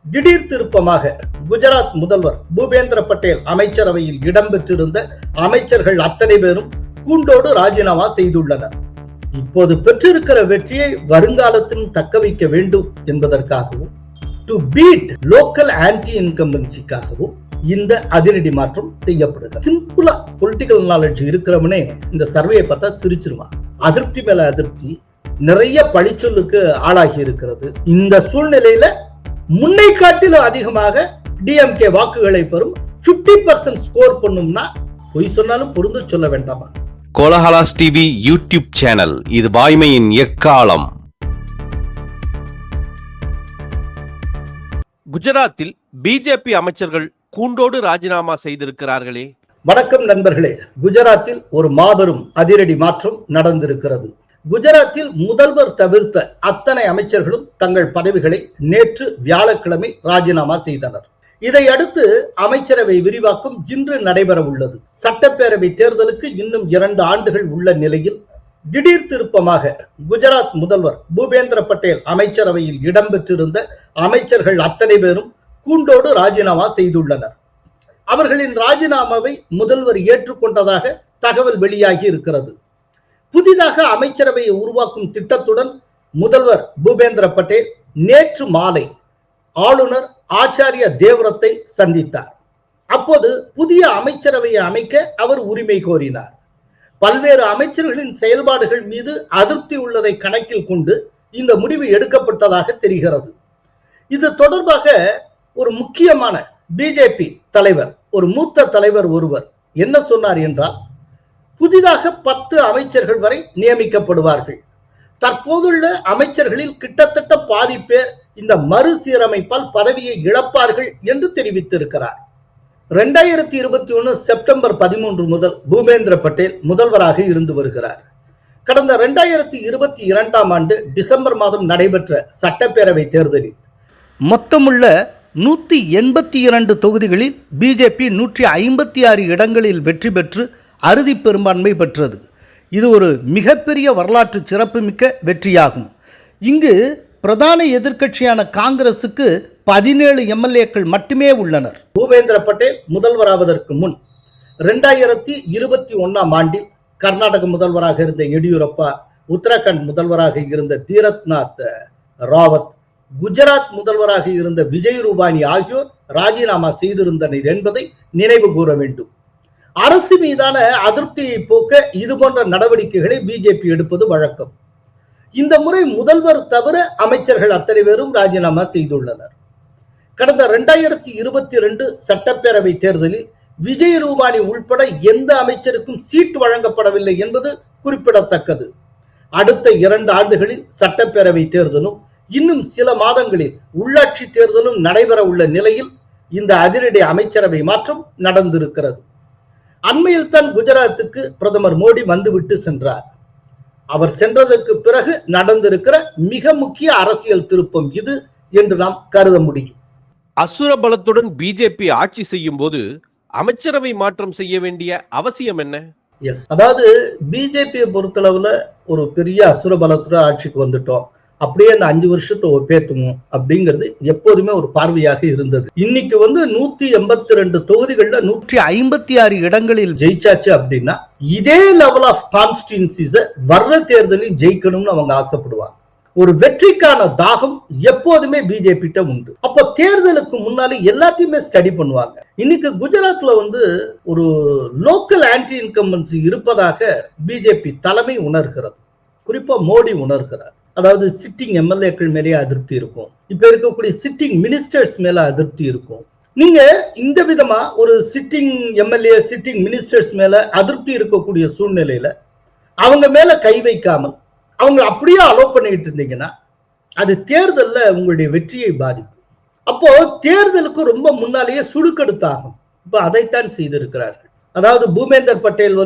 திடீர் திருப்பமாக குஜராத் முதல்வர் பூபேந்திர பட்டேல் அமைச்சரவையில் இடம்பெற்றிருந்த அமைச்சர்கள் அத்தனை பேரும் கூண்டோடு ராஜினாமா செய்துள்ளனர். இப்போது பெற்றிருக்கிற வெற்றியை வருங்காலத்திலும் தக்க வைக்க வேண்டும் என்பதற்காகவும் டு பீட் லோக்கல் ஆன்டி இன்கம்பன்சிக்காகவும் இந்த அதிரடி மாற்றம் செய்யப்படுகிறது. சிம்பிளா பொலிட்டிக்கல் நாலேஜ் இருக்கிறவனே இந்த சர்வேயை பார்த்தா சிரிச்சிருவான். அதிருப்தி மேல அதிருப்தி, நிறைய பழிச்சொல்லுக்கு ஆளாகி இருக்கிறது. இந்த சூழ்நிலையில முன்னை காட்டிலும் அதிகமாக டிஎம்கே வாக்குகளை பெறும் 50% ஸ்கோர் பண்ணும்னா பொய் சொன்னாலும் பொருந்து சொல்ல வேண்டாமா? கோலஹலாஸ் டிவி யூடியூப் சேனல், இது வாய்மையின் எக்காலம். குஜராத்தில் பிஜேபி அமைச்சர்கள் கூண்டோடு ராஜினாமா செய்திருக்கிறார்களே. வணக்கம் நண்பர்களே. குஜராத்தில் ஒரு மாபெரும் அதிரடி மாற்றம் நடந்திருக்கிறது. குஜராத்தில் முதல்வர் தவிர்த்த அத்தனை அமைச்சர்களும் தங்கள் பதவிகளை நேற்று வியாழக்கிழமை ராஜினாமா செய்தனர். இதை அடுத்து அமைச்சரவை விரிவாக்கம் இன்று நடைபெற உள்ளது. சட்டப்பேரவை தேர்தலுக்கு இன்னும் 2 ஆண்டுகள் உள்ள நிலையில் திடீர் திருப்பமாக குஜராத் முதல்வர் பூபேந்திர பட்டேல் அமைச்சரவையில் இடம்பெற்றிருந்த அமைச்சர்கள் அத்தனை பேரும் கூண்டோடு ராஜினாமா செய்துள்ளனர். அவர்களின் ராஜினாமாவை முதல்வர் ஏற்றுக்கொண்டதாக தகவல் வெளியாகி இருக்கிறது. புதிதாக அமைச்சரவையை உருவாக்கும் திட்டத்துடன் முதல்வர் பூபேந்திர பட்டேல் நேற்று மாலை ஆளுநர் ஆச்சாரிய தேவ்ரத்தை சந்தித்தார். அப்போது புதிய அமைச்சரவையை அமைக்க அவர் உரிமை கோரினார். பல்வேறு அமைச்சர்களின் செயல்பாடுகள் மீது அதிருப்தி உள்ளதை கணக்கில் கொண்டு இந்த முடிவு எடுக்கப்பட்டதாக தெரிகிறது. இது தொடர்பாக ஒரு முக்கியமான பிஜேபி தலைவர், ஒரு மூத்த தலைவர் ஒருவர் என்ன சொன்னார் என்றால், புதிதாக 10 அமைச்சர்கள் வரை நியமிக்கப்படுவார்கள். தற்போதுள்ள அமைச்சர்களில் கிட்டத்தட்ட பாதி பேர் இந்த மறுசீரமைப்பால் பதவியை இழப்பார்கள் என்று தெரிவித்திருக்கிறார். 2021 செப்டம்பர் 13 முதல் பூபேந்திர பட்டேல் முதல்வராக இருந்து வருகிறார். கடந்த 2022 ஆண்டு டிசம்பர் மாதம் நடைபெற்ற சட்டப்பேரவை தேர்தலில் மொத்தமுள்ள 182 தொகுதிகளில் பிஜேபி 156 இடங்களில் வெற்றி பெற்று அறுதி பெரும்பான்மை பெற்றது. இது ஒரு மிகப்பெரிய வரலாற்று சிறப்புமிக்க வெற்றியாகும். இங்கு பிரதான எதிர்க்கட்சியான காங்கிரசுக்கு 17 எம்எல்ஏக்கள் மட்டுமே உள்ளனர். பூபேந்திர பட்டேல் முதல்வராவதற்கு முன் 2021 ஆண்டில் கர்நாடக முதல்வராக இருந்த எடியூரப்பா, உத்தரகாண்ட் முதல்வராக இருந்த தீரத்நாத் ராவத், குஜராத் முதல்வராக இருந்த விஜய் ரூபானி ஆகியோர் ராஜினாமா செய்திருந்தனர் என்பதை நினைவு கூற வேண்டும். அரசு மீதான அதிருப்தியை போக்க இது போன்ற நடவடிக்கைகளை பிஜேபி எடுப்பது வழக்கம். இந்த முறை முதல்வர் தவிர அமைச்சர்கள் அத்தனை பேரும் ராஜினாமா செய்துள்ளனர். கடந்த 2022 சட்டப்பேரவை தேர்தலில் விஜய் ரூபானி உள்பட எந்த அமைச்சருக்கும் சீட் வழங்கப்படவில்லை என்பது குறிப்பிடத்தக்கது. அடுத்த 2 ஆண்டுகளில் சட்டப்பேரவை தேர்தலும் இன்னும் சில மாதங்களில் உள்ளாட்சி தேர்தலும் நடைபெற உள்ள நிலையில் இந்த அதிரடி அமைச்சரவை மாற்றம் நடந்திருக்கிறது. அண்மையில் தான் குஜராத்துக்கு பிரதமர் மோடி வந்துவிட்டு சென்றார். அவர் சென்றதற்கு பிறகு நடந்திருக்கிற மிக முக்கிய அரசியல் திருப்பம் இது என்று நாம் கருத முடியும். அசுர பலத்துடன் பிஜேபி ஆட்சி செய்யும் போது அமைச்சரவை மாற்றம் செய்ய வேண்டிய அவசியம் என்ன? அதாவது பிஜேபியை பொறுத்தளவுல ஒரு பெரிய அசுர பலத்துடன் ஆட்சிக்கு வந்துட்டோம், அப்படியே அந்த 5 வருஷத்தை ஒப்பேத்துமோ அப்படிங்கிறது எப்போதுமே ஒரு பார்வையாக இருந்தது. இன்னைக்கு 182 தொகுதிகள்ல 156 இடங்களில் ஜெயிச்சாச்சு அப்படின்னா இதே லெவல் ஆஃப் கான்ஸ்டிட்யூன்சிஸ வர்ற தேர்தலில் ஜெயிக்கணும்னு அவங்க ஆசைப்படுவாங்க. ஒரு வெற்றிக்கான தாகம் எப்போதுமே பிஜேபி கிட்ட உண்டு. அப்போ தேர்தலுக்கு முன்னாலே எல்லாத்தையுமே ஸ்டடி பண்ணுவாங்க. இன்னைக்கு குஜராத்ல ஒரு லோக்கல் ஆன்டி இன்கம்பன்சி இருப்பதாக பிஜேபி தலைமை உணர்கிறது, குறிப்பா மோடி உணர்கிறார். அதாவது சிட்டிங் எம்எல்ஏக்கள் மேலே அதிருப்தி இருக்கும், இப்ப இருக்கக்கூடிய சிட்டிங் மினிஸ்டர்ஸ் மேல அதிருப்தி இருக்கும். நீங்க இந்த விதமா ஒரு சிட்டிங் எம்எல்ஏ, சிட்டிங் மினிஸ்டர்ஸ் மேல அதிருப்தி இருக்கக்கூடிய சூழ்நிலையில அவங்க மேல கை வைக்காமல் அவங்க அப்படியே அலோவ் பண்ணிட்டு இருந்தீங்கன்னா அது தேர்தல்ல உங்களுடைய வெற்றியை பாதிக்கும். அப்போ தேர்தலுக்கு ரொம்ப முன்னாலேயே சுடுக்கெடுத்தாகும். இப்ப அதைத்தான் செய்திருக்கிறார்கள். அதாவது பூபேந்தர் பட்டேல்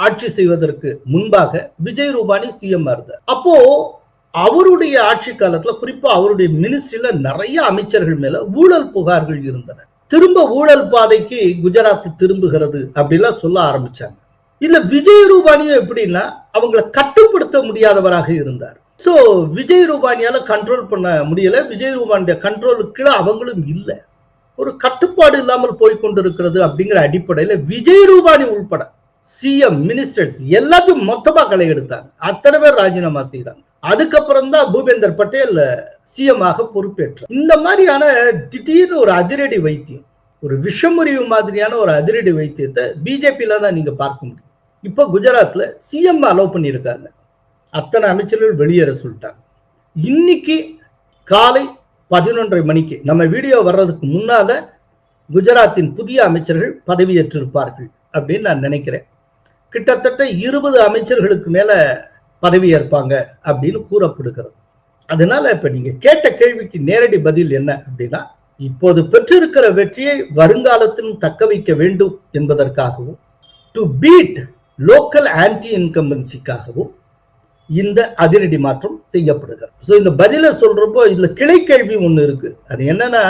ஆட்சி செய்வதற்கு முன்பாக விஜய் ரூபானி சிஎம் இருந்தார். அப்போ அவருடைய ஆட்சி காலத்துல குறிப்பா அவருடைய மினிஸ்ட்ரியில நிறைய அமைச்சர்கள் மேல ஊழல் புகார்கள் இருந்தன. திரும்ப ஊழல் பாதைக்கு குஜராத் திரும்புகிறது அப்படிலாம் சொல்ல ஆரம்பிச்சாங்க. இல்ல விஜய் ரூபானியும் எப்படின்னா அவங்களை கட்டுப்படுத்த முடியாதவராக இருந்தார். சோ விஜய் ரூபானியால கண்ட்ரோல் பண்ண முடியல. விஜய் ரூபானிய கண்ட்ரோலுக்கு அவங்களும் இல்ல. ஒரு கட்டுப்பாடு இல்லாமல் போய்கொண்டிருக்கிறது அப்படிங்கிற அடிப்படையில விஜய் ரூபானி உள்பட சிஎம், மினிஸ்டர்ஸ் எல்லாத்தையும் மொத்தமா களை எடுத்தாங்க. அத்தனை பேர் ராஜினாமா செய்தாங்க. அதுக்கப்புறம் தான் பூபேந்தர் பட்டேல் சிஎம் ஆக பொறுப்பேற்றார். இந்த மாதிரியான திடீர்னு ஒரு அதிரடி வைத்தியம், ஒரு விஷமுறிவு மாதிரியான ஒரு அதிரடி வைத்தியத்தை பிஜேபியில தான் நீங்க பார்க்க முடியும். இப்ப குஜராத்ல சிஎம் அலோவ் பண்ணியிருக்காங்க. அத்தனை அமைச்சர்கள் வெளியேற சொல்லிட்டாங்க. இன்னைக்கு காலை 11:30 மணிக்கு நம்ம வீடியோ வர்றதுக்கு முன்னால குஜராத்தின் புதிய அமைச்சர்கள் பதவியேற்றிருப்பார்கள் அப்படின்னு நான் நினைக்கிறேன். கிட்டத்தட்ட 20 அமைச்சர்களுக்கு மேல பதவியேற்பாங்க அப்படின்னு கூறப்படுகிறது. அதனால இப்ப நீங்க கேட்ட கேள்விக்கு நேரடி பதில் என்ன அப்படின்னா, இப்போது பெற்றிருக்கிற வெற்றியை வருங்காலத்திலும் தக்க வைக்க வேண்டும் என்பதற்காகவும், டு பீட் லோக்கல் ஆன்டி இன்கம்பன்சிக்காகவும் இந்த அதிரடி மாற்றம் செய்யப்படுகிறது. இந்த பதில சொல்றப்போ இதுல கிளை கேள்வி ஒண்ணு இருக்கு. அது என்னன்னா,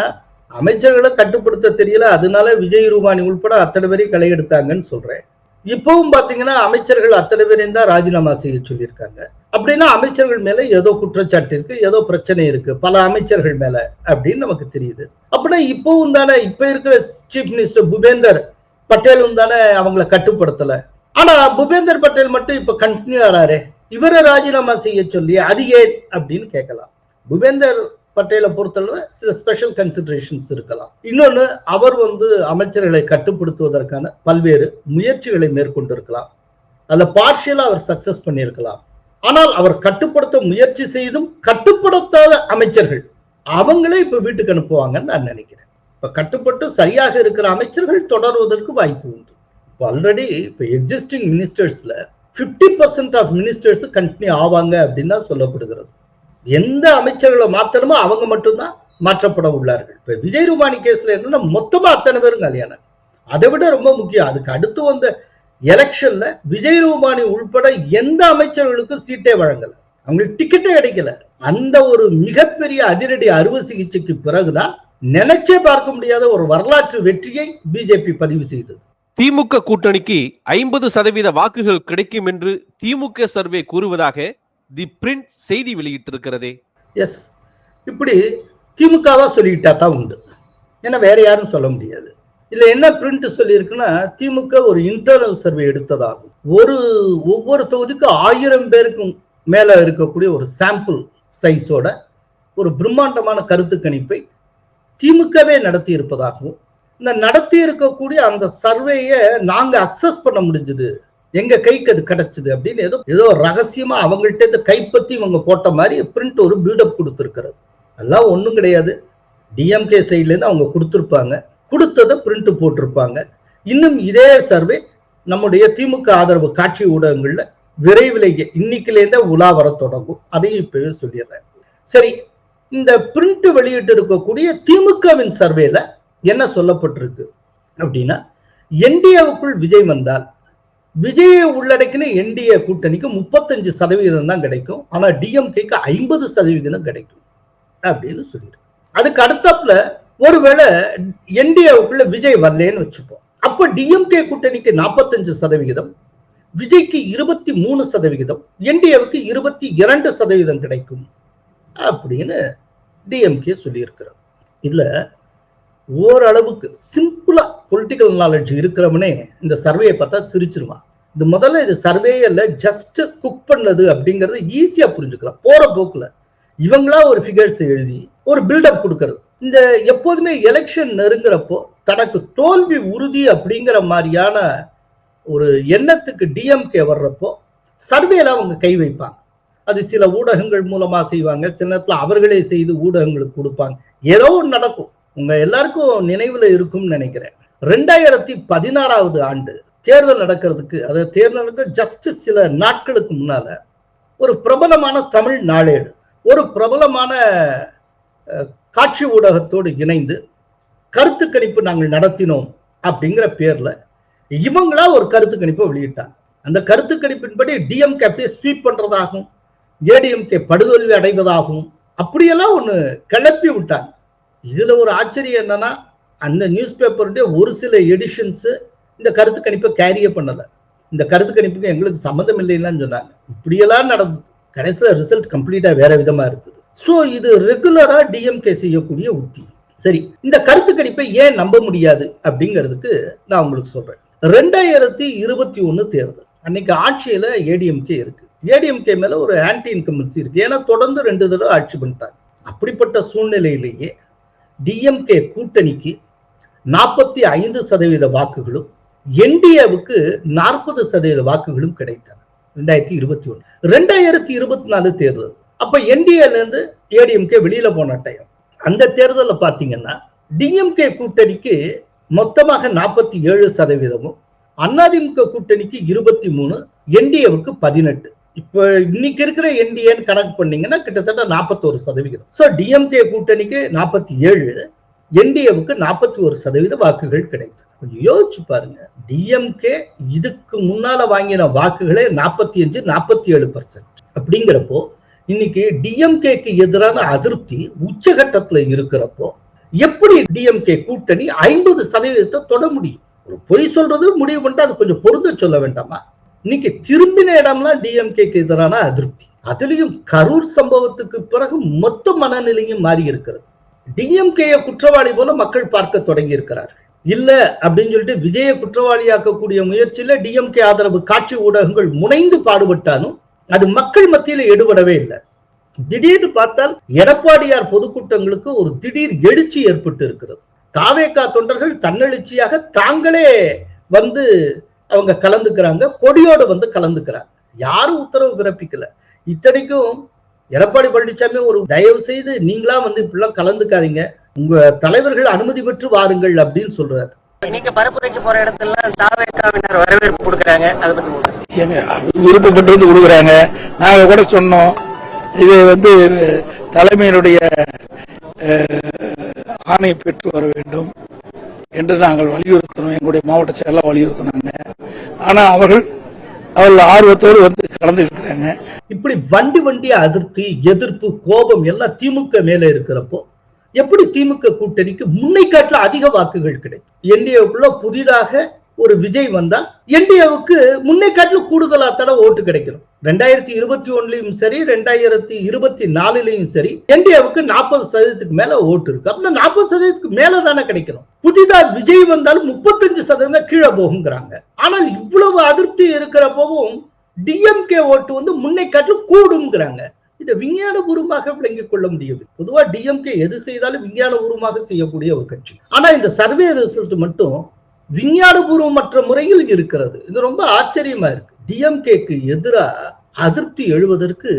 அமைச்சர்களை கட்டுப்படுத்த தெரியல, அதனால விஜய் ரூபானி உள்பட அத்தனை பேரையும் களை எடுத்தாங்கன்னு சொல்றேன். இப்பவும் பாத்தீங்கன்னா அமைச்சர்கள் அத்தனை பேரையும் தான் ராஜினாமா செய்ய சொல்லியிருக்காங்க. அப்படின்னா அமைச்சர்கள் மேல ஏதோ குற்றச்சாட்டு இருக்கு, ஏதோ பிரச்சனை இருக்கு பல அமைச்சர்கள் மேல அப்படின்னு நமக்கு தெரியுது. அப்படின்னா இப்பவும் தானே இப்ப இருக்கிற சீஃப் மினிஸ்டர் பூபேந்தர் பட்டேலும் தானே அவங்களை கட்டுப்படுத்தல. ஆனா பூபேந்தர் பட்டேல் மட்டும் இப்ப கண்டினியூ ஆறாரு, இவரை ராஜினாமா செய்ய சொல்லி அது ஏன் அப்படின்னு கேட்கலாம். பூபேந்தர் பட்டேலை பொறுத்தளவு சில ஸ்பெஷல் கன்சிடரேஷன்ஸ் இருக்கலாம். இன்னொன்னு, அவர் அமைச்சர்களை கட்டுப்படுத்துவதற்கான பல்வேறு முயற்சிகளை மேற்கொண்டிருக்கலாம். அதுல பார்ஷியலா அவர் சக்சஸ் பண்ணியிருக்கலாம். ஆனால் அவர் கட்டுப்படுத்த முயற்சி செய்தும் கட்டுப்படுத்தாத அமைச்சர்கள் அவங்களே இப்ப வீட்டுக்கு அனுப்புவாங்கன்னு நான் நினைக்கிறேன். இப்ப கட்டுப்பட்டு சரியாக இருக்கிற அமைச்சர்கள் தொடர்வதற்கு வாய்ப்பு உண்டு. ஆல்ரெடி இப்ப எக்ஸிஸ்டிங் மினிஸ்டர்ஸ்ல 50% ஆஃப் மினிஸ்டர்ஸ் கண்டினியூ ஆவாங்க அப்படின்னு தான் சொல்லப்படுகிறது. எந்த அமைச்சர்களை மாத்தணுமோ அவங்க மட்டும்தான் மாற்றப்பட உள்ளார்கள். இப்ப விஜய் ரூபானி கேஸ்ல என்னன்னா மொத்தமா அத்தனை பேரும் கல்யாணம். அதை விட ரொம்ப முக்கியம், அதுக்கு அடுத்து வந்த எலெக்ஷன்ல விஜய் ரூபானி உள்பட எந்த அமைச்சர்களுக்கும் சீட்டே வழங்கல, அவங்களுக்கு டிக்கெட்டே கிடைக்கல. அந்த ஒரு மிகப்பெரிய அதிரடி அறுவை சிகிச்சைக்கு பிறகுதான் நினைச்சே பார்க்க முடியாத ஒரு வரலாற்று வெற்றியை பிஜேபி பதிவு செய்தது. திமுக கூட்டணிக்கு 50% வாக்குகள் கிடைக்கும் என்று திமுக சர்வே கூறுவதாக தி பிரிண்ட் செய்தி வெளியிட்டிருக்கிறதே. எஸ், இப்படி திமுகவா சொல்லிட்டா தான் உண்டு, ஏன்னா வேற யாரும் சொல்ல முடியாது. இதுல என்ன பிரிண்ட் சொல்லி இருக்குன்னா, திமுக ஒரு இன்டர்னல் சர்வே எடுத்ததாகும். ஒவ்வொரு தொகுதிக்கு 1000 பேருக்கும் மேல இருக்கக்கூடிய ஒரு சாம்பிள் சைஸோட ஒரு பிரம்மாண்டமான கருத்து கணிப்பை திமுகவே நடத்தி இருப்பதாகவும், இந்த நடத்தி இருக்கக்கூடிய அந்த சர்வேயை நாங்க அக்சஸ் பண்ண முடிஞ்சது, எங்க கைக்கு அது கிடைச்சது அப்படின்னு ஏதோ ரகசியமா அவங்கள்ட்ட இருந்து கைப்பற்றி இவங்க போட்ட மாதிரி பிரிண்ட் ஒரு பில்டப் கொடுத்திருக்கிறது. அதெல்லாம் ஒண்ணும் கிடையாது. டிஎம்கே சைட்ல இருந்து அவங்க கொடுத்திருப்பாங்க, கொடுத்ததை பிரிண்ட் போட்டிருப்பாங்க. இன்னும் இதே சர்வே நம்முடைய திமுக ஆதரவு காட்சி ஊடகங்கள்ல விரைவிலேயே இன்னைக்குலேருந்தே உலா வர தொடங்கும். அதையும் இப்பவே சொல்லிடுறேன். சரி, இந்த பிரிண்ட் வெளியிட்டு இருக்கக்கூடிய திமுகவின் சர்வேல என்ன சொல்லப்பட்டிருக்கு அப்படின்னா, என்டிஏவுக்குள் விஜய் வந்தால் விஜயை உள்ளடக்கின என்டிஏ கூட்டணிக்கு 35% தான் கிடைக்கும், ஆனா டிஎம்கேக்கு 50% கிடைக்கும் அப்படின்னு சொல்லியிருக்கு. அதுக்கு அடுத்தாப்புல ஒருவேளை என்டிஏவுக்குள்ள விஜய் வரலன்னு வச்சுப்போம், அப்ப டிஎம்கே கூட்டணிக்கு 45%, விஜய்க்கு 23%, என்டிஏவுக்கு 22% கிடைக்கும் அப்படின்னு டிஎம்கே சொல்லி இருக்கிறது. இதுல ஓரளவுக்கு சிம்பிளா பொலிட்டிக்கல் நாலேஜ் இருக்கிறவனே இந்த சர்வேயை பார்த்தா சிரிச்சிருவான். இது முதல்ல இது சர்வே இல்ல, ஜஸ்ட் குக் பண்ணது அப்படிங்கறது ஈஸியா புரிஞ்சுக்கலாம். போற போக்குல இவங்களா ஒரு ஃபிகர்ஸ் எழுதி ஒரு பில்டப் கொடுக்கறது. இந்த எப்போதுமே எலெக்ஷன் நெருங்குறப்போ தனக்கு தோல்வி உறுதி அப்படிங்கிற மாதிரியான ஒரு எண்ணத்துக்கு டிஎம்கே வர்றப்போ சர்வேல அவங்க கை வைப்பாங்க. அது சில ஊடகங்கள் மூலமா செய்வாங்க, சில நேரத்துல அவர்களே செய்து ஊடகங்களுக்கு கொடுப்பாங்க. ஏதோ ஒன்று நடக்கும். உங்க எல்லாருக்கும் நினைவுல இருக்கும்னு நினைக்கிறேன், 2016 ஆண்டு தேர்தல் நடக்கிறதுக்கு, அதாவது தேர்தலுக்கு ஜஸ்ட் சில நாட்களுக்கு முன்னால ஒரு பிரபலமான தமிழ் நாளேடு ஒரு பிரபலமான காட்சி ஊடகத்தோடு இணைந்து கருத்து கணிப்பு நாங்கள் நடத்தினோம் அப்படிங்கிற பேர்ல இவங்களா ஒரு கருத்து கணிப்பை வெளியிட்டாங்க. அந்த கருத்து கணிப்பின்படி டிஎம்கே அப்படியே ஸ்வீப் பண்றதாகவும் ஏடிஎம்கே படுதோல்வி அடைவதாகவும் அப்படியெல்லாம் ஒண்ணு கிளப்பி விட்டாங்க. இதுல ஒரு ஆச்சரியம் என்னன்னா, அந்த நியூஸ் பேப்பருடைய ஒரு சில எடிஷன்ஸ் இந்த கருத்து கணிப்பை கேரியே பண்ணல. இந்த கருத்து கணிப்புக்கு எங்களுக்கு சம்மந்தம் இல்லைன்னு சொன்னாங்க. இப்படியெல்லாம் நடந்தது கடைசியில ரிசல்ட் கம்ப்ளீட்டா வேற விதமா இருக்குது. சோ இது ரெகுலரா டிஎம்கே செய்யக்கூடிய உத்தி. சரி, இந்த கருத்து கணிப்பை ஏன் நம்ப முடியாது அப்படிங்கிறதுக்கு நான் உங்களுக்கு சொல்றேன். 2021 தேர்தல் அன்னைக்கு ஆட்சியில ஏடிஎம்கே இருக்கு. ஏடிஎம்கே மேல ஒரு ஆன்டி இன்கம்பன்சி இருக்கு. ஏன்னா தொடர்ந்து 2 தடவை ஆட்சி பண்ணிட்டாங்க. அப்படிப்பட்ட சூழ்நிலையிலேயே டிஎம்கே கூட்டணிக்கு 45% வாக்குகளும் என்டிஏவுக்கு 40% வாக்குகளும் கிடைத்தன 2021. 2024 தேர்தல் அப்ப என்டிஏல இருந்து ஏடிஎம்கே வெளியில போன டைம். அந்த தேர்தலில் பாத்தீங்கன்னா டிஎம்கே கூட்டணிக்கு மொத்தமாக 47%, அதிமுக கூட்டணிக்கு 23, என்டிஏவுக்கு 18. இப்ப இன்னைக்கு இருக்கிற என்டிஏன்னு கணக்கு பண்ணீங்கன்னா கிட்டத்தட்ட 41%. சோ டிஎம்கே கூட்டணிக்கு 47, என்டிஏவுக்கு 41% வாக்குகள் கிடைத்தது. கொஞ்சம் யோசிச்சு பாருங்க, டிஎம்கே இதுக்கு முன்னால வாங்கின வாக்குகளே 45, 47%. அப்படிங்கிறப்போ இன்னைக்கு டிஎம்கேக்கு எதிரான அதிருப்தி உச்சகட்டத்துல இருக்கிறப்போ எப்படி டிஎம்கே கூட்டணி 50% தொட முடியும்? ஒரு பொய் சொல்றது முடிவு பண்ணிட்டு அது கொஞ்சம் பொருந்த சொல்ல வேண்டாமா? இன்னைக்கு திரும்பின இடம்லாம் டிஎம்கேக்கு எதிரான அதிருப்தி. அதுலயும் கரூர் சம்பவத்துக்கு பிறகு மொத்த மனநிலையும் மாறி இருக்கிறது. டிஎம்கே குற்றவாளி போல மக்கள் பார்க்க தொடங்கி இருக்கிறார்கள். இல்ல அப்படின்னு சொல்லிட்டு விஜய குற்றவாளியாக்கக்கூடிய முயற்சியில டிஎம்கே ஆதரவு காட்சி ஊடகங்கள் முனைந்து பாடுபட்டாலும் அது மக்கள் மத்தியில எடுபடவே இல்லை. திடீர்னு பார்த்தால் எடப்பாடியார் பொதுக்கூட்டங்களுக்கு ஒரு திடீர் எழுச்சி ஏற்பட்டு இருக்கிறது. தாவேகா தொண்டர்கள் தன்னெழுச்சியாக தாங்களே வந்து அவங்க கலந்துக்கிறாங்க, கொடியோடு வந்து கலந்துக்கிறாங்க. யாரும் உத்தரவு பிறப்பிக்கல. இத்தனைக்கும் எடப்பாடி பழனிசாமி ஒரு தயவு செய்து நீங்களா வந்து இப்படிலாம் கலந்துக்காதீங்க, உங்க தலைவர்கள் அனுமதி பெற்று வாருங்கள் அப்படின்னு சொல்றாரு. நீங்க பரப்புரைக்கு போற இடத்துல தாவேகாவினர் வரவேற்பு கொடுக்கறாங்க, அதை பத்தி விருப்பப்பட்டு வந்து கொடுக்குறாங்க. நாங்க கூட சொன்னோம், இது வந்து தலைமையினுடைய ஆணை பெற்று வர வேண்டும் என்று நாங்கள் வலியுறுத்தணும். எங்களுடைய மாவட்ட செயலாளர் வலியுறுத்தினாங்க. ஆனா அவர்கள் ஆர்வத்தோடு வந்து கலந்து இருக்கிறாங்க. இப்படி வண்டி அதிருப்தி, எதிர்ப்பு, கோபம் எல்லாம் திமுக மேல இருக்கிறப்போ எப்படி திமுக கூட்டணிக்கு முன்னை காட்டில அதிக வாக்குகள் கிடைக்கும்? என்டிஏவுக்குள்ள புதிதாக ஒரு விஜய் வந்தால் என்டிஏவுக்கு முன்னை காட்டில கூடுதலா தட ஓட்டு கிடைக்கணும். 2021 சரி, 2024 சரி, என்டிஏவுக்கு 40% மேல ஓட்டு இருக்கு. அப்ப 40% மேல தானே கிடைக்கணும். புதிதா விஜய் வந்தாலும் 35% கீழே போகுங்கிறாங்க. ஆனால் இவ்வளவு அதிருப்தி இருக்கிறப்பவும் டிஎம்கே ஓட்டு வந்து முன்னை காட்டில கூடுங்கிறாங்க. இதை விஞ்ஞானபூர்வமாக விளங்கிக் கொள்ள முடியும். பொதுவா டிஎம்கே எது செய்தாலும் விஞ்ஞானபூர்வமாக செய்யக்கூடிய ஒரு கட்சி. ஆனா இந்த சர்வே ரிசல்ட் மட்டும் விஞ்ஞானபூர்வமற்ற முறையில் இருக்கிறது. இது ரொம்ப ஆச்சரியமா இருக்கு. டிஎம்கேக்கு எதிராக அதிருப்தி எழுவதற்கு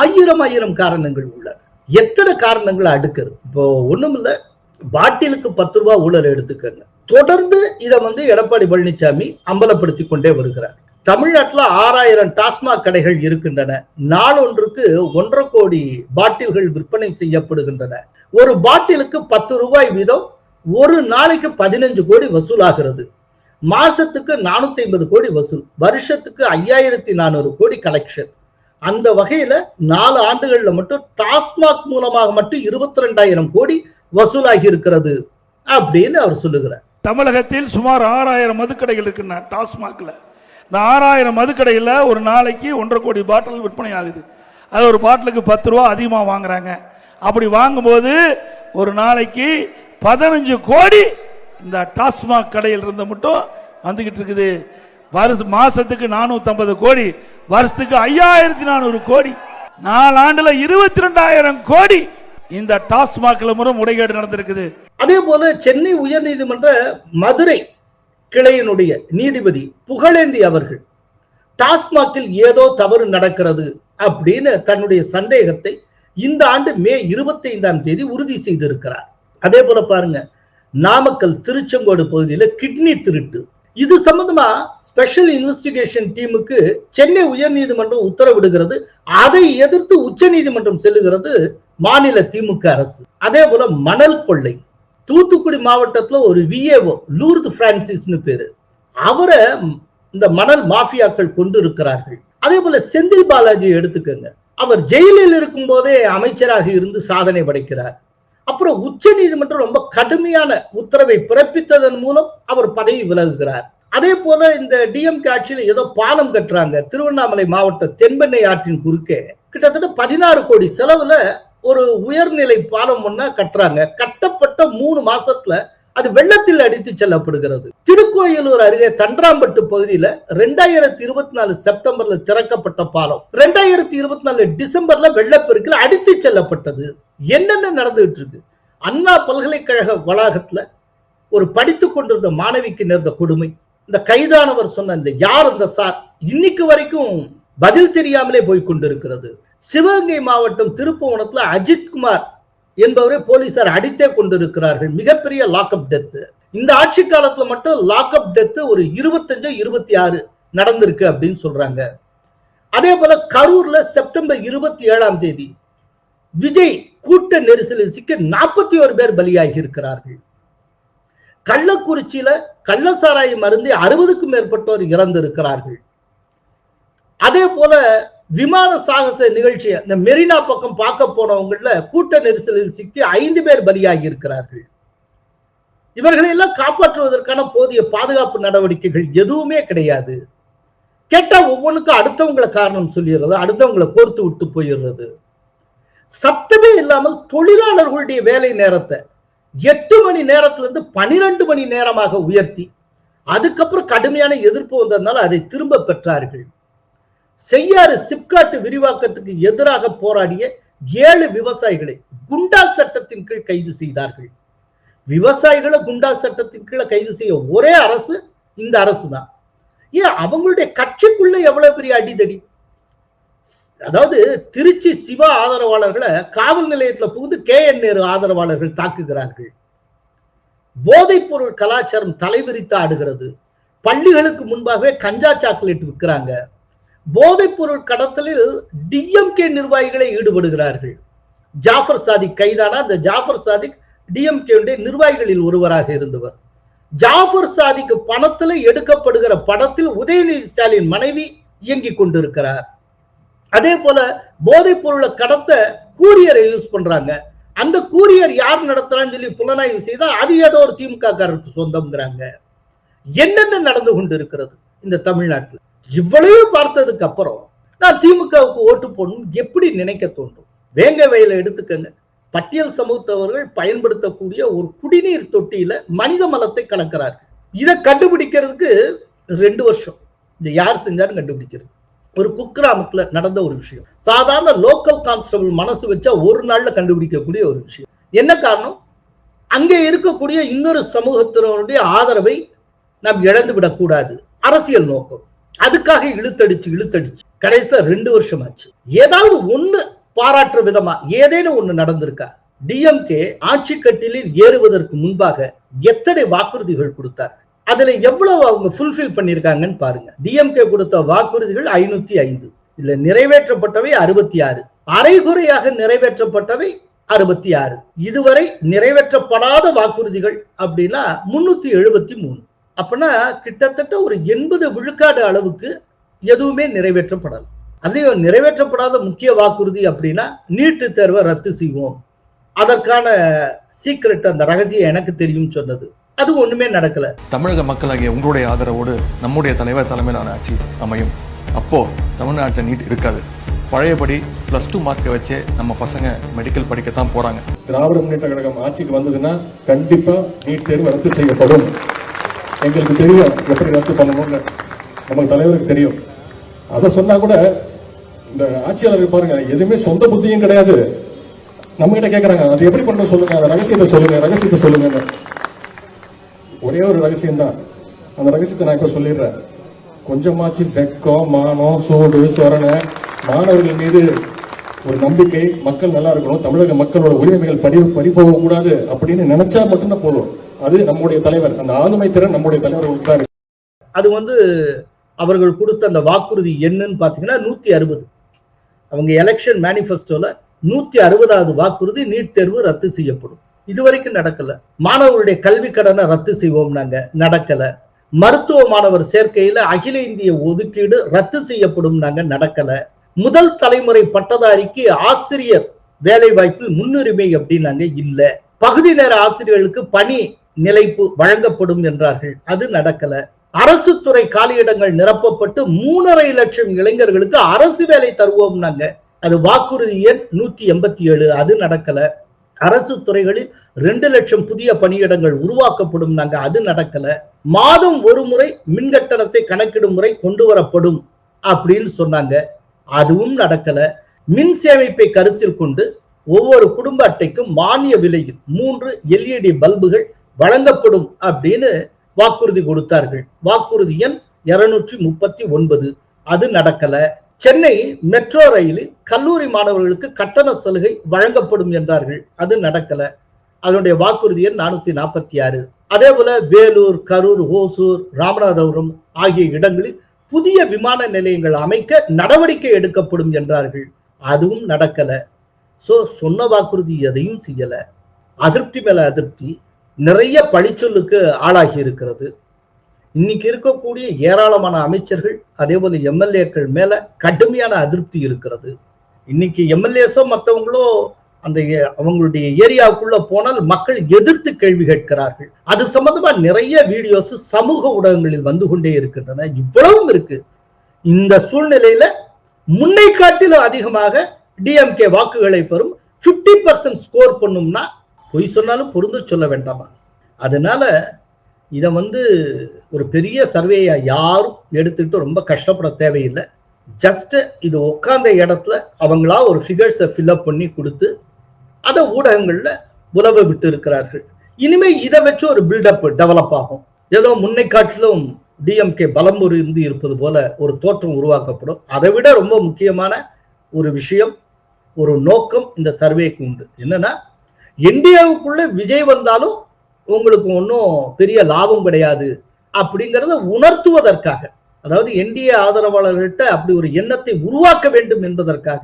ஆயிரம் காரணங்கள் உள்ளன. எத்தனை காரணங்களை அடுக்கிறது? இப்போ ஒண்ணும் இல்ல, பாட்டிலுக்கு 10 ரூபாய் ஊழல் எடுத்துக்கங்க. தொடர்ந்து இதை வந்து எடப்பாடி பழனிசாமி அம்பலப்படுத்தி கொண்டே வருகிறார். தமிழ்நாட்டில் 6000 டாஸ்மாக் கடைகள் இருக்கின்றன. நாளொன்றுக்கு 1.5 கோடி பாட்டில்கள் விற்பனை செய்யப்படுகின்றன. ஒரு பாட்டிலுக்கு 10 ரூபாய் வீதம் ஒரு நாளைக்கு 15 கோடி வசூலாகிறது. மாசத்துக்கு 450 கோடி வசூல், வருஷத்துக்கு 5400 கோடி கலெக்ஷன். அந்த வகையில 4 ஆண்டுகள்ல மட்டும் டாஸ்மாக் மூலமாக மட்டும் 22,000 கோடி வசூலாகி இருக்கிறது அப்படின்னு அவர் சொல்லுகிறார். தமிழகத்தில் சுமார் 6000 மதுக்கடைகள் இருக்குன்னா டாஸ்மாக்ல. இந்த 6000 மதுக்கடையில் ஒரு நாளைக்கு 1.5 கோடி பாட்டில் விற்பனை ஆகுது. அது ஒரு பாட்டிலுக்கு 10 ரூபா அதிகமாக வாங்குறாங்க. அப்படி வாங்கும்போது ஒரு நாளைக்கு 15 கோடி இந்த டாஸ்மாக் கடையில் இருந்து மட்டும் வந்துகிட்டு இருக்குது. மாசத்துக்கு 450 கோடி, வருஷத்துக்கு 5400 கோடி, 4 ஆண்டுல 22,000 கோடி இந்த டாஸ்மாக்ல முறைகேடு நடந்திருக்குது. அதே போல சென்னை உயர்நீதிமன்ற மதுரை கிளையினுடைய நீதிபதி புகழேந்தி அவர்கள் டாஸ்மாகில் ஏதோ தவறு நடக்கிறது அப்படின்னு தன்னுடைய சந்தேகத்தை இந்த ஆண்டு மே 25ஆம் தேதி உறுதி செய்திருக்கிறார். அதே போல பாருங்க, நாமக்கல் திருச்செங்கோடு பகுதியில் கிட்னி திருட்டு, இது சம்பந்தமா ஸ்பெஷல் இன்வெஸ்டிகேஷன் டீமுக்கு சென்னை உயர்நீதிமன்றம் உத்தரவிடுகிறது. அதை எதிர்த்து உச்ச நீதிமன்றம் செல்லுகிறது மாநில திமுக அரசு. அதே போல மணல் கொள்ளை, தூத்துக்குடி மாவட்டத்துல ஒரு விஏஓ லூர்து பிரான்சிஸ்னு பேரு, அவரை இந்த மணல் மாஃபியாக்கள் கொண்டு இருக்கிறார்கள். அதே போல செந்தில் பாலாஜி எடுத்துக்கங்க, அவர் ஜெயிலில் இருக்கும் போதே அமைச்சராக இருந்து சாதனை படைக்கிறார். அப்புறம் உச்ச நீதிமன்றம் ரொம்ப கடுமையான உத்தரவை பிறப்பித்ததன் மூலம் அவர் பதவி விலகுகிறார். அதே போல இந்த டிஎம்கே ஆட்சியில் ஏதோ பாலம் கட்டுறாங்க திருவண்ணாமலை மாவட்ட தென்பெண்ணை ஆற்றின் குறுக்கே. கிட்டத்தட்ட 16 கோடி செலவுல ஒரு உயர்நிலை பாலம் ஒண்ணா கட்டுறாங்க. கட்டப்பட்ட 3 மாசத்துல அது வெள்ளத்தில் அடித்து செல்லப்படுகிறது. திருக்கோயிலூர் அருகே தண்டராம்பட்டு பகுதியில 2024 செப்டம்பர்ல திறக்கப்பட்ட பாலம் 2024 டிசம்பர்ல வெள்ளப்பெருக்கில் அடித்து செல்லப்பட்டது. என்னென்ன நடந்துகிட்டு இருக்கு? அண்ணா பல்கலைக்கழக வளாகத்துல ஒரு படித்துக் கொண்டிருந்த மாணவிக்கு நேர்ந்த கொடுமை. இந்த கைதானவர் சொன்ன இந்த யார் இந்த சார் இன்னைக்கு வரைக்கும் பதில் தெரியாமலே போய்கொண்டிருக்கிறது. சிவகங்கை மாவட்டம் திருப்புவனத்துல அஜித்குமார் என்பவரை போலீசார் அடித்தே கொண்டிருக்கிறார்கள். மிகப்பெரிய லாக்அப் டெத். இந்த ஆட்சி காலத்துல மட்டும் லாக்அப் டெத் ஒரு 25-26 நடந்திருக்கு அப்படின்னு சொல்றாங்க. அதே போல கரூர்ல செப்டம்பர் 27ஆம் தேதி விஜய் கூட்ட நெரிசலில் சிக்க 41 பேர் பலியாகி இருக்கிறார்கள். கள்ளக்குறிச்சியில கள்ளசாராயம் அருந்தி 60க்கும் மேற்பட்டோர் இறந்திருக்கிறார்கள். அதே போல விமான சாகச நிகழ்ச்சி இந்த மெரினா பக்கம் பார்க்க போனவங்கள கூட்ட நெரிசலில் சிக்கி 5 பேர் பலியாகி இருக்கிறார்கள். இவர்களை எல்லாம் காப்பாற்றுவதற்கான போதிய பாதுகாப்பு நடவடிக்கைகள் எதுவுமே கிடையாது. கேட்டா ஒவ்வொன்றுக்கும் அடுத்தவங்களை காரணம் சொல்லிடுறது, அடுத்தவங்களை கோர்த்து விட்டு போயிடுறது. சத்தமே இல்லாமல் தொழிலாளர்களுடைய வேலை நேரத்தை 8 மணி நேரத்துல இருந்து 12 மணி நேரமாக உயர்த்தி அதுக்கப்புறம் கடுமையான எதிர்ப்பு வந்ததுனால அதை திரும்ப பெற்றார்கள். செய்யாறு சிப்காட் விரிவாக்கத்துக்கு எதிராக போராடிய 7 விவசாயிகளை குண்டா சட்டத்தின் கீழ் கைது செய்தார்கள். விவசாயிகளை குண்டா சட்டத்தின் கீழே கைது செய்ய ஒரே அரசு இந்த அரசு தான். ஏன் அவங்களுடைய கட்சிக்குள்ள எவ்வளவு பெரிய அடிதடி. அதாவது திருச்சி சிவா ஆதரவாளர்களை காவல் நிலையத்துல புகுந்து KN நேரு ஆதரவாளர்கள் தாக்குகிறார்கள். போதைப் பொருள் கலாச்சாரம் தலைவிரித்து ஆடுகிறது. பள்ளிகளுக்கு முன்பாகவே கஞ்சா சாக்லேட் விற்கிறாங்க. போதைப் பொருள் கடத்தலில் DMK நிர்வாகிகளை ஈடுபடுகிறார்கள். ஜாஃபர் சாதிக் கைதானா? இந்த ஜாஃபர் சாதிக் DMK நிர்வாகிகளில் ஒருவராக இருந்தவர். ஜாஃபர் சாதிக்கு பணத்தில் எடுக்கப்படுகிற படத்தில் உதயநிதி ஸ்டாலின் மனைவி இயங்கிக் கொண்டிருக்கிறார். அதே போல போதைப் பொருளை கடத்த கூரியரை யூஸ் பண்றாங்க. அந்த கூரியர் யார் நடத்துறான்னு சொல்லி புலனாய்வு செய்தா அது ஏதோ ஒரு திமுக காரருக்கு சொந்தம்ங்கிறாங்க. என்னென்ன நடந்து கொண்டு இருக்கிறது இந்த தமிழ்நாட்டில்? இவ்வளவு பார்த்ததுக்கு அப்புறம் நான் திமுகவுக்கு ஓட்டு போடணும் எப்படி நினைக்க தோன்றும்? வேங்க வயலை எடுத்துக்கங்க. பட்டியல் சமூகத்தவர்கள் பயன்படுத்தக்கூடிய ஒரு குடிநீர் தொட்டியில மனித மலத்தை கலக்கிறார்கள். இதை கண்டுபிடிக்கிறதுக்கு 2 வருஷம். இந்த யார் செஞ்சாலும் கண்டுபிடிக்கிறது. ஒரு குக்கிராமத்துல நடந்த ஒரு விஷயம். சாதாரண லோக்கல் கான்ஸ்டபிள் மனசு வச்சா ஒரு நாள்ல கண்டுபிடிக்கக்கூடிய ஒரு விஷயம். என்ன காரணம்? அங்கே இருக்கக்கூடிய இன்னொரு சமூகத்தினருடைய ஆதரவை நாம் இழந்து விடக்கூடாது. அரசியல் நோக்கம். அதுக்காக இழுத்தடிச்சு கடைசியில 2 வருஷம் ஆச்சு. ஏதாவது ஒண்ணு பாராட்டுற விதமா ஏதேனும் ஒண்ணு நடந்திருக்கா? DMK ஆட்சி கட்டிலில் ஏறுவதற்கு முன்பாக எத்தனை வாக்குறுதிகள் கொடுத்தார்? அதுல எவ்வளவு அவங்க ஃபுல்ஃபில் பண்ணிருக்காங்கன்னு பாருங்க. DMK கொடுத்த வாக்குறுதிகள் 505, இதுல நிறைவேற்றப்பட்டவை 66, அரைகுறையாக நிறைவேற்றப்பட்டவை 66. இதுவரை நிறைவேற்றப்படாத வாக்குறுதிகள் அப்படின்னா 373. அப்படின்னா கிட்டத்தட்ட ஒரு 80 விழுக்காடு அளவுக்கு எதுவுமே நிறைவேற்றப்படல. அதையும் நிறைவேற்றப்படாத முக்கிய வாக்குறுதி அப்படின்னா நீட்டு தேர்வை ரத்து செய்வோம், அதற்கான சீக்ரெட் அந்த ரகசியம் எனக்கு தெரியும் சொன்னது. அது ஒண்ணுமே நடக்கல. தமிழக மக்களாகிய உங்களுடைய ஆதரவோடு நம்முடைய தலைவர் தலைமையிலான ஆட்சி அமையும். அப்போ தமிழ்நாட்டில் நீட் இருக்காது. பழையபடி +2 மார்க்கை வச்சே நம்ம பசங்க மெடிக்கல் படிக்கத்தான் போறாங்க. திராவிட முன்னேற்ற கழகம் ஆட்சிக்கு வந்ததுன்னா கண்டிப்பா நீட் தேர்வு ரத்து செய்யப்படும். எங்களுக்கு தெரியும் எப்படி ரத்து பண்ணணும்னு, நமக்கு தலைவருக்கு தெரியும். அதை சொன்னா கூட இந்த ஆட்சியாளர்கள் பாருங்க, எதுவுமே சொந்த புத்தியும் கிடையாது. நம்ம கிட்ட கேட்கறாங்க, அது எப்படி பண்ண சொல்லுங்க, அந்த ரகசியத்தை சொல்லுங்க. ஒரே ஒரு ரகசியம் தான், அந்த ரகசியத்தை நான் இப்ப சொல்லிடுறேன். கொஞ்சமாச்சு வெக்கம், மானம், சூடு, சொரணை, மாணவர்கள் மீது ஒரு நம்பிக்கை, மக்கள் நல்லா இருக்கணும், தமிழக மக்களோட உரிமைகள் பறி போக கூடாது அப்படின்னு நினைச்சா மட்டும்தான் போதும். அது நம்முடைய தலைவர், அந்த ஆளுமை திறன் நம்முடைய தலைவர் கொடுத்தாரு. அது அவர்கள் கொடுத்த அந்த வாக்குறுதி என்னன்னு பாத்தீங்கன்னா 160. அவங்க எலெக்ஷன் மேனிபெஸ்டோல 160வது வாக்குறுதி நீட் தேர்வு ரத்து செய்யப்படும். இதுவரைக்கும் நடக்கல. மாணவர்களுடைய கல்வி கடனை ரத்து செய்வோம் நாங்க, நடக்கல. மருத்துவ மாணவர் சேர்க்கையில அகில இந்திய ஒதுக்கீடு ரத்து செய்யப்படும் நாங்க, நடக்கல. முதல் தலைமுறை பட்டதாரிக்கு ஆசிரியர் வேலை வாய்ப்பில் முன்னுரிமை அப்படின்னாங்க, இல்ல. பகுதி நேர ஆசிரியர்களுக்கு பணி நிலைப்பு வழங்கப்படும் என்றார்கள், அது நடக்கல. அரசு துறை காலியிடங்கள் நிரப்பப்பட்டு 3.5 லட்சம் இளைஞர்களுக்கு அரசு வேலை தருவோம் நாங்க, அது வாக்குறுதி எண் 187, அது நடக்கல. அரசு துறைகளில் 2 லட்சம் புதிய பணியிடங்கள் உருவாக்கப்படும், அது நடக்கல. மாதம் ஒரு முறை மின் கட்டணத்தை கணக்கிடும் முறை கொண்டு வரப்படும் அப்படின்னு சொன்னாங்க, அதுவும் நடக்கல. மின் சேமிப்பை கருத்தில் கொண்டு ஒவ்வொரு குடும்ப அட்டைக்கும் மானிய விலையில் 3 LED பல்புகள் வழங்கப்படும் அப்படின்னு வாக்குறுதி கொடுத்தார்கள். வாக்குறுதி எண் 239, அது நடக்கல. சென்னை மெட்ரோ ரயிலில் கல்லூரி மாணவர்களுக்கு கட்டண சலுகை வழங்கப்படும் என்றார்கள், அது நடக்கல. அதனுடைய வாக்குறுதி எண் 446. அதே போல வேலூர், கரூர், ஓசூர், ராமநாதபுரம் ஆகிய இடங்களில் புதிய விமான நிலையங்கள் அமைக்க நடவடிக்கை எடுக்கப்படும் என்றார்கள், அதுவும் நடக்கல. சோ சொன்ன வாக்குறுதி எதையும் செய்யல. அதிருப்தி மேல அதிருப்தி, நிறைய பழிச்சொல்லுக்கு ஆளாகி இருக்கிறது. இன்னைக்கு இருக்கக்கூடிய ஏராளமான அமைச்சர்கள் அதே போல எம்எல்ஏக்கள் மேல கடுமையான அதிருப்தி இருக்கிறது. இன்னைக்கு எம்எல்ஏஸோ மற்றவங்களோ அந்த அவங்களுடைய ஏரியாவுக்குள்ள போனால் மக்கள் எதிர்த்து கேள்வி கேட்கிறார்கள். அது சம்பந்தமா நிறைய வீடியோஸ் சமூக ஊடகங்களில் வந்து கொண்டே இருக்கின்றன. இவ்வளவும் இருக்கு. இந்த சூழ்நிலையில முன்னை காட்டிலும் அதிகமாக டிஎம்கே வாக்குகளை பெறும், 50% ஸ்கோர் பண்ணும்னா பொய் சொன்னாலும் பொருந்து சொல்ல வேண்டாமா? அதனால இத ஒரு பெரிய சர்வேயா யாரும் எடுத்துக்கிட்டு ரொம்ப கஷ்டப்பட தேவையில்லை. ஜஸ்ட் இது உட்கார்ந்த இடத்துல அவங்களா ஒரு ஃபிகர்ஸை ஃபில்அப் பண்ணி கொடுத்து அதை ஊடகங்கள்ல உலவ விட்டு இருக்கிறார்கள். இனிமே இதை வச்சு ஒரு பில்டப் டெவலப் ஆகும். ஏதோ முன்னை காட்டிலும் டிஎம்கே பலம் இருந்து இருப்பது போல ஒரு தோற்றம் உருவாக்கப்படும். அதை விட ரொம்ப முக்கியமான ஒரு விஷயம், ஒரு நோக்கம் இந்த சர்வேக்கு உண்டு. என்னன்னா, இந்தியாவுக்குள்ள விஜய் வந்தாலும் உங்களுக்கு ஒன்றும் பெரிய லாபம் கிடையாது அப்படிங்கிறத உணர்த்துவதற்காக, அதாவது என்டிஏ ஆதரவாளர்கள்ட்ட அப்படி ஒரு எண்ணத்தை உருவாக்க வேண்டும் என்பதற்காக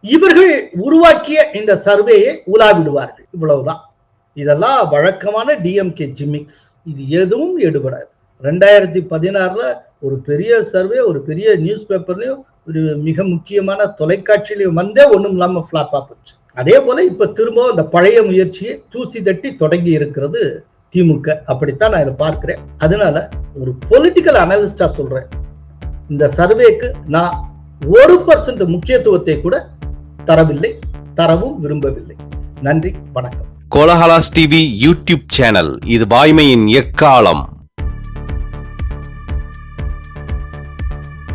இவர்கள் உருவாக்கிய இந்த சர்வேயை உலாவிடுவார்கள். இவ்வளவுதான். இதெல்லாம் வழக்கமான டிஎம்கே ஜிமிக்ஸ். இது எதுவும் எடுபடாது. 2016 ஒரு பெரிய சர்வே, ஒரு பெரிய நியூஸ் பேப்பர்லயும் ஒரு மிக முக்கியமான தொலைக்காட்சியிலையும் வந்தே ஒண்ணும் இல்லாம பிளாப்பா போச்சு. அதே போல இப்ப திரும்ப அந்த பழைய முயற்சியை தூசி தட்டி தொடங்கி இருக்கிறது திமுக. அப்படித்தான் நான் இதை பார்க்கிறேன். அதனால ஒரு பொலிட்டிக்கல் அனலிஸ்டா சொல்றேன், இந்த சர்வேக்கு நான் 1% முக்கியத்துவத்தை கூட தரவில்லை, தரவும் விரும்பவில்லை. நன்றி, வணக்கம். கோலஹலாஸ் டிவி யூடியூப் சேனல், இது வாய்மையின் எக்காலம்.